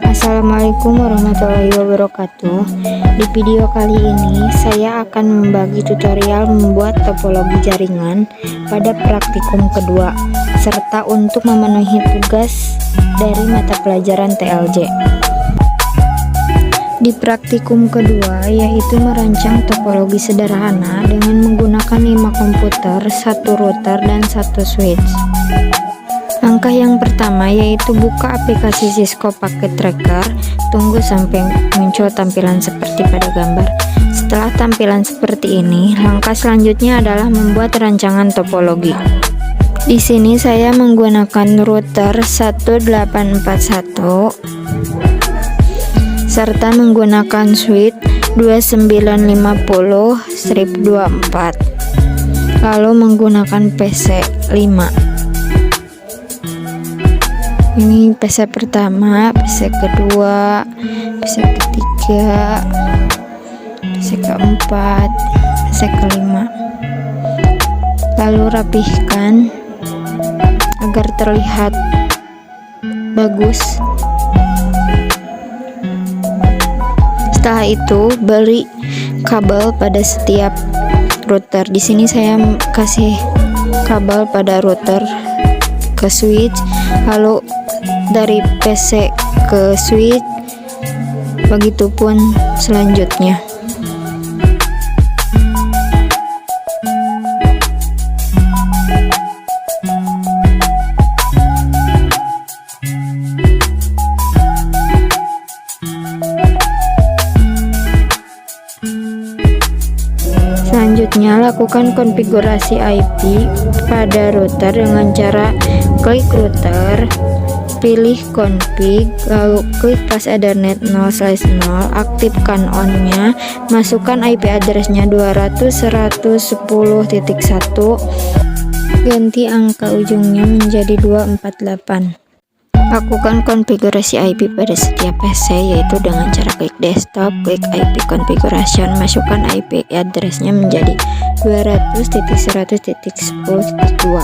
Assalamualaikum warahmatullahi wabarakatuh. Di video kali ini saya akan membagi tutorial membuat topologi jaringan pada praktikum kedua serta untuk memenuhi tugas dari mata pelajaran TLJ. Di praktikum kedua yaitu merancang topologi sederhana dengan menggunakan 5 komputer, 1 router, dan 1 switch. Langkah yang pertama yaitu buka aplikasi Cisco Packet Tracker, tunggu sampai muncul tampilan seperti pada gambar. Setelah tampilan seperti ini, langkah selanjutnya adalah membuat rancangan topologi. Di sini saya menggunakan router 1841 serta menggunakan switch 2950/24, lalu menggunakan PC 5. Ini PC pertama, PC kedua, PC ketiga, PC keempat, PC kelima. Lalu rapihkan agar terlihat bagus. Setelah itu beri kabel pada setiap router. Di sini saya kasih kabel pada router ke switch, lalu dari PC ke switch, begitupun selanjutnya. Selanjutnya, lakukan konfigurasi IP pada router dengan cara klik router, pilih config, lalu klik pas Ethernet 0/0, aktifkan on-nya, masukkan IP address-nya 200.110.1, ganti angka ujungnya menjadi 248. Lakukan konfigurasi IP pada setiap PC yaitu dengan cara klik desktop, klik IP configuration, masukkan IP address-nya menjadi 200.100.10.2,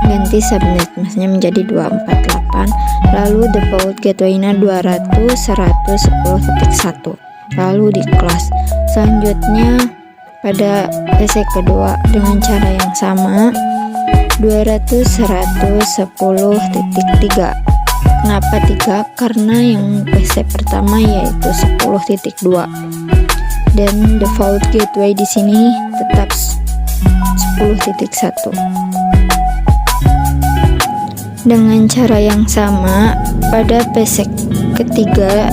ganti subnet-nya menjadi 248, lalu default gateway-nya 200.110.1, lalu di close. Selanjutnya pada PC kedua dengan cara yang sama, 200.110.3. Kenapa 3? Karena yang PC pertama yaitu 10.2 dan default gateway di sini tetap 10.1. Dengan cara yang sama pada PC ketiga,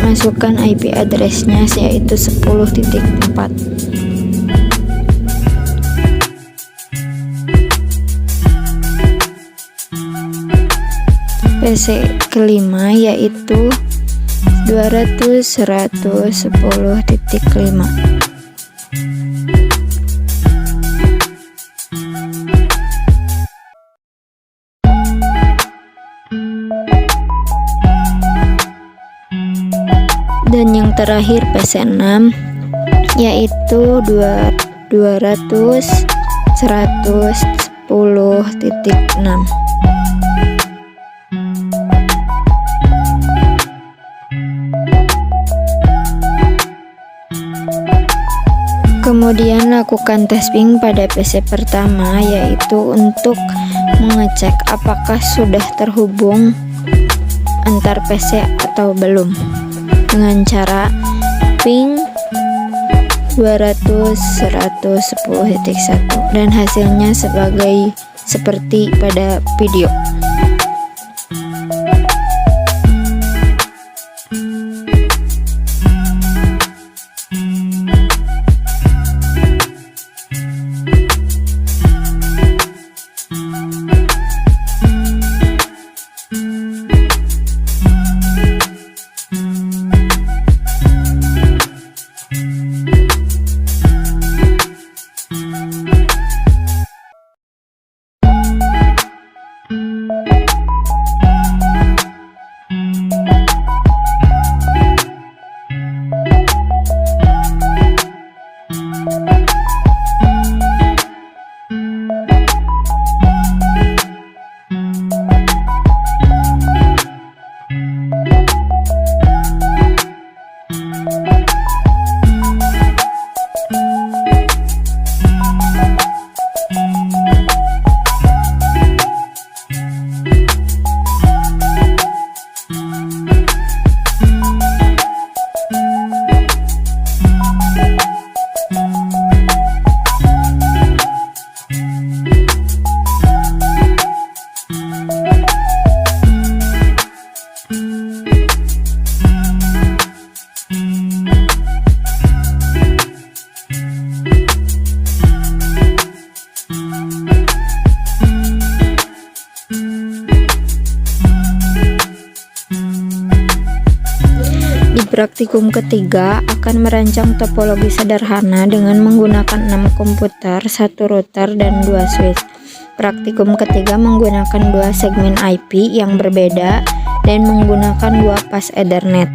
masukkan IP address-nya yaitu 10.4. PC kelima yaitu 200.110.5. Dan yang terakhir PC 6 yaitu 200.110.6. Kemudian lakukan testing pada PC pertama yaitu untuk mengecek apakah sudah terhubung antar PC atau belum dengan cara ping 200.110.1 dan hasilnya seperti pada video. Di praktikum ketiga akan merancang topologi sederhana dengan menggunakan 6 komputer, 1 router, dan 2 switch. Praktikum ketiga menggunakan 2 segmen IP yang berbeda dan menggunakan 2 pas Ethernet.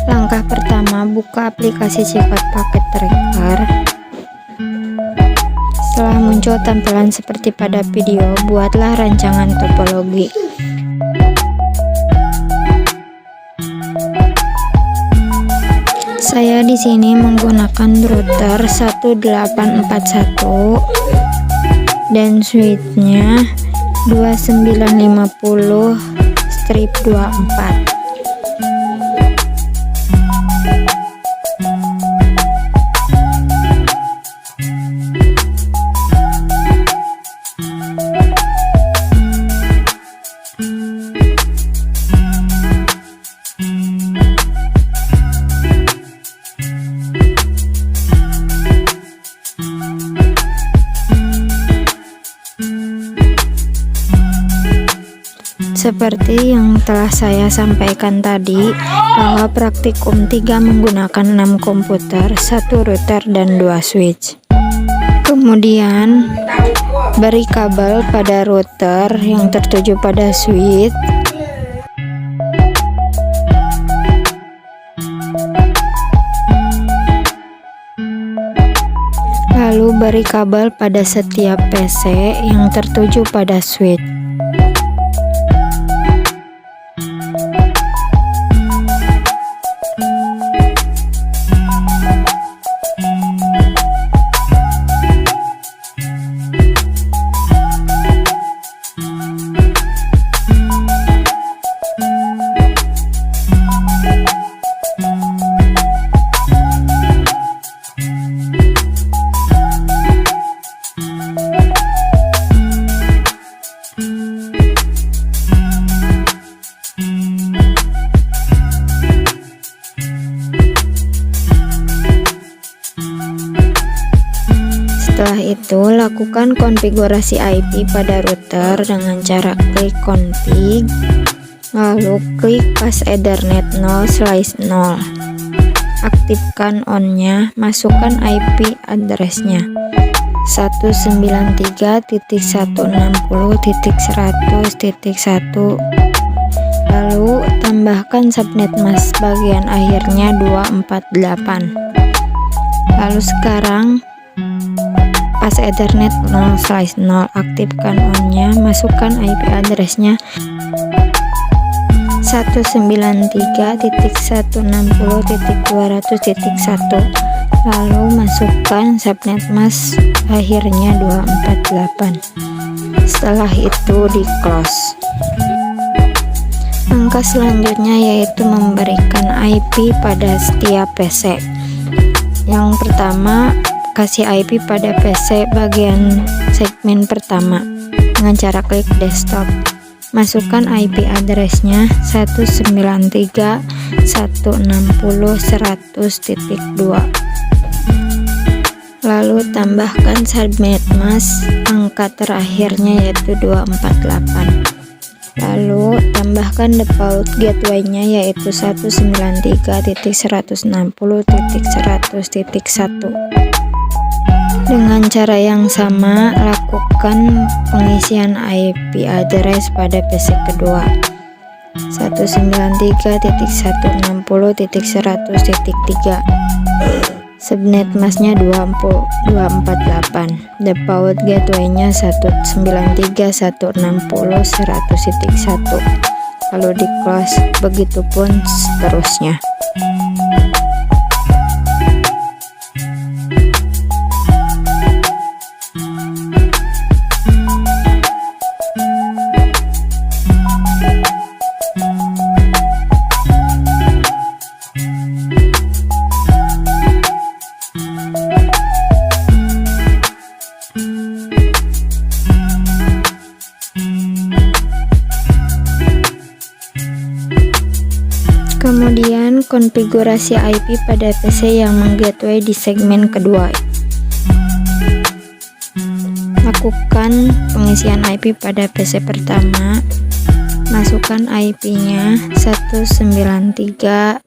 Langkah pertama, buka aplikasi Sikat Paket Tracker. Setelah muncul tampilan seperti pada video, buatlah rancangan topologi. Saya di sini menggunakan router 1841 dan switchnya 2950/24. Seperti yang telah saya sampaikan tadi, bahwa praktikum 3 menggunakan 6 komputer, 1 router, dan 2 switch. Kemudian, beri kabel pada router yang tertuju pada switch. Lalu beri kabel pada setiap PC yang tertuju pada switch. Setelah itu, lakukan konfigurasi IP pada router dengan cara klik config, lalu klik pas Ethernet 0/0. Aktifkan on-nya, masukkan IP address-nya 193.160.100.1, lalu tambahkan subnet mask bagian akhirnya 248. Lalu sekarang pas Ethernet 0/0, aktifkan on-nya, masukkan IP address-nya 193.160.200.1, lalu masukkan subnet mask akhirnya 248. Setelah itu di close. Langkah selanjutnya yaitu memberikan IP pada setiap PC. Yang pertama, kasih IP pada PC bagian segmen pertama dengan cara klik desktop. Masukkan IP address-nya 193.160.100.2. Lalu tambahkan subnet mask angka terakhirnya yaitu 248. Lalu tambahkan default gateway-nya yaitu 193.160.100.1. Dengan cara yang sama, lakukan pengisian IP address pada PC kedua 193.160.100.3. Subnet masknya 248, default gateway-nya 193.160.100.1, lalu di close. Begitupun seterusnya. Kemudian konfigurasi IP pada PC yang menggateway di segmen kedua. Lakukan pengisian IP pada PC pertama. Masukkan IP-nya 193.160.100.1.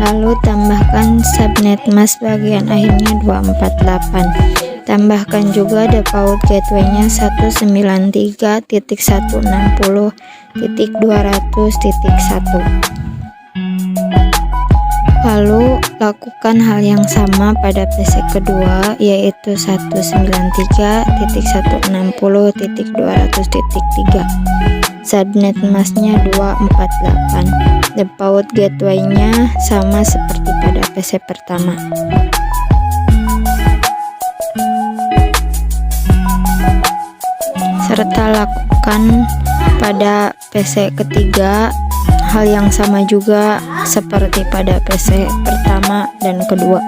Lalu tambahkan subnet mask bagian akhirnya 248. Tambahkan juga default gateway-nya 193.160.200.1. Lalu lakukan hal yang sama pada PC kedua, yaitu 193.160.200.3. Subnet masknya 248. Default gateway-nya sama seperti pada PC pertama. Serta lakukan pada PC ketiga hal yang sama juga seperti pada PC pertama dan kedua.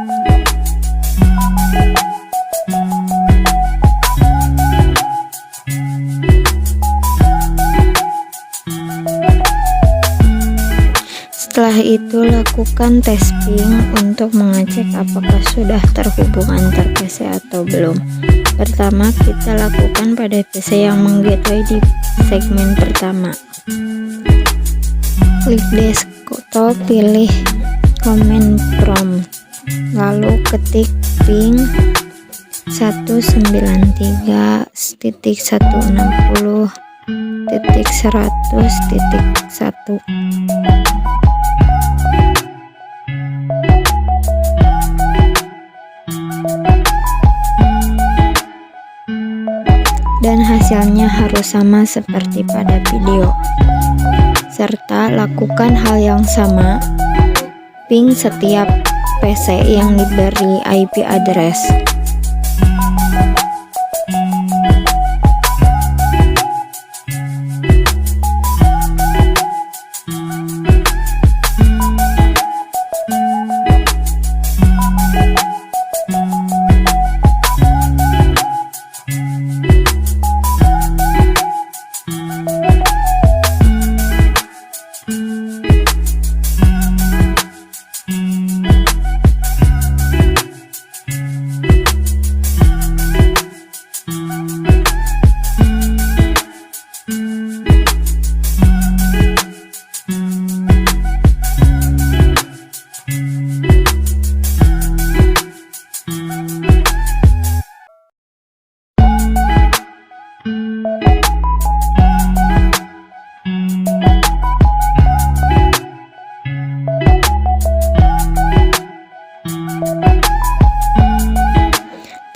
Setelah itu lakukan tes ping untuk mengecek apakah sudah terhubung antar PC atau belum. Pertama kita lakukan pada PC yang menggateway di segmen pertama. Klik desktop, pilih command prompt, lalu ketik ping 193.160.100.1. Dan hasilnya harus sama seperti pada video. Serta lakukan hal yang sama, ping setiap PC yang diberi IP address.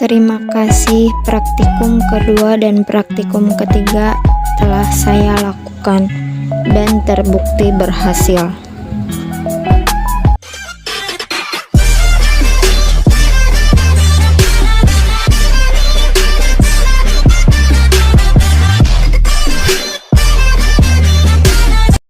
Terima kasih, praktikum kedua dan praktikum ketiga telah saya lakukan dan terbukti berhasil.